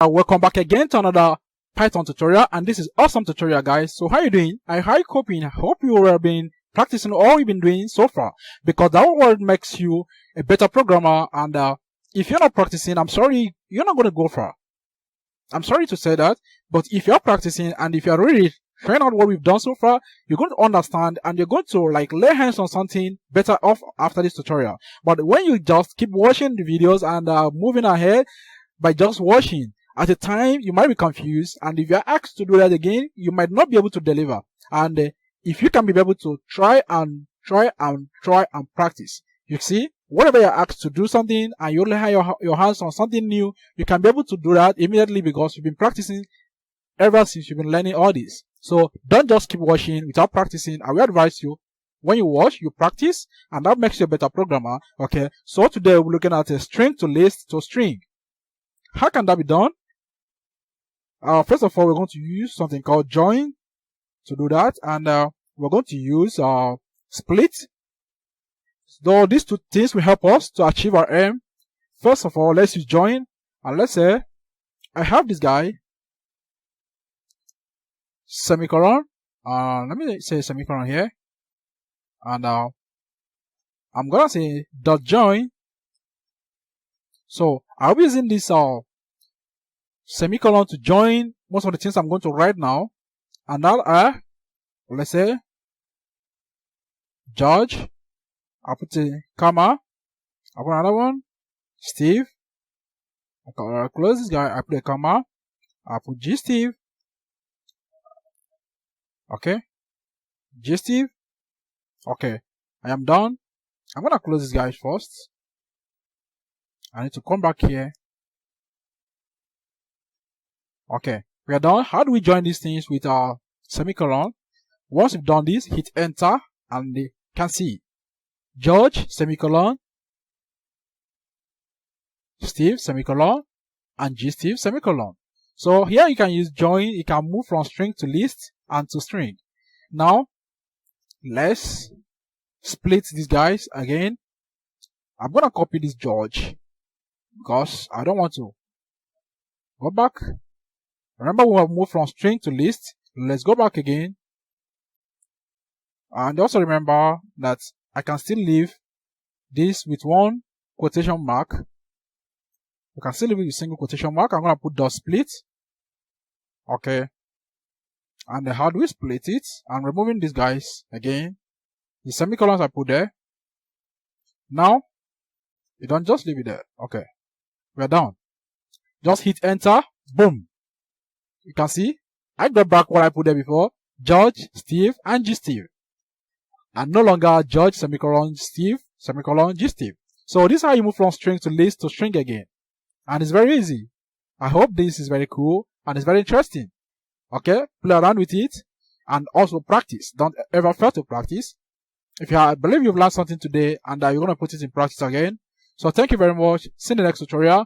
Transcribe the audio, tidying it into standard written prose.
Welcome back again to another Python tutorial, and this is awesome tutorial, guys. So how you doing? I hope you have been practicing all you've been doing so far, because that what makes you a better programmer. And if you're not practicing, I'm sorry, you're not going to go far. I'm sorry to say that, but if you're practicing and if you're really trying out what we've done so far, you're going to understand and you're going to lay hands on something better off after this tutorial. But when you just keep watching the videos and moving ahead by just watching, at a time you might be confused, and if you're asked to do that again, you might not be able to deliver. And if you can be able to try and practice, you see, whenever you're asked to do something and you only have your hands on something new, you can be able to do that immediately because you've been practicing ever since you've been learning all this. So don't just keep watching without practicing. I will advise you, when you watch, you practice, and that makes you a better programmer. Okay, so today we're looking at a string to list to string. How can that be done? First of all, we're going to use something called join to do that, and we're going to use split. So these two things will help us to achieve our aim. First of all, let's use join, and let's say I have this guy, semicolon, let me say semicolon here, and I'm gonna say dot join. So I'll be using this semicolon to join most of the things I'm going to write now, and that are, let's say, George. I'll put a comma. I'll put another one, Steve. I'll close this guy. I put a comma. I'll put G Steve. Okay, G Steve. Okay, I am done. I'm gonna close this guy first. I need to come back here. Okay, we are done. How do we join these things with our semicolon? Once you've done this, hit enter, and you can see George semicolon, Steve semicolon, and G Steve semicolon. So here you can use join. You can move from string to list and to string. Now let's split these guys again. I'm gonna copy this George because I don't want to go back. Remember, we have moved from string to list. Let's go back again. And also remember that I can still leave this with one quotation mark. You can still leave it with single quotation mark. I'm going to put dot split. Okay. And how do we split it? I'm removing these guys again. The semicolons I put there. Now, you don't just leave it there. Okay. We're done. Just hit enter. Boom. You can see, I got back what I put there before, George, Steve, and G Steve. And no longer George, semicolon, Steve, semicolon, G Steve. So this is how you move from string to list to string again. And it's very easy. I hope this is very cool and it's very interesting. Okay, play around with it and also practice. Don't ever fail to practice. I believe you've learned something today and you're going to put it in practice again. So thank you very much. See you in the next tutorial.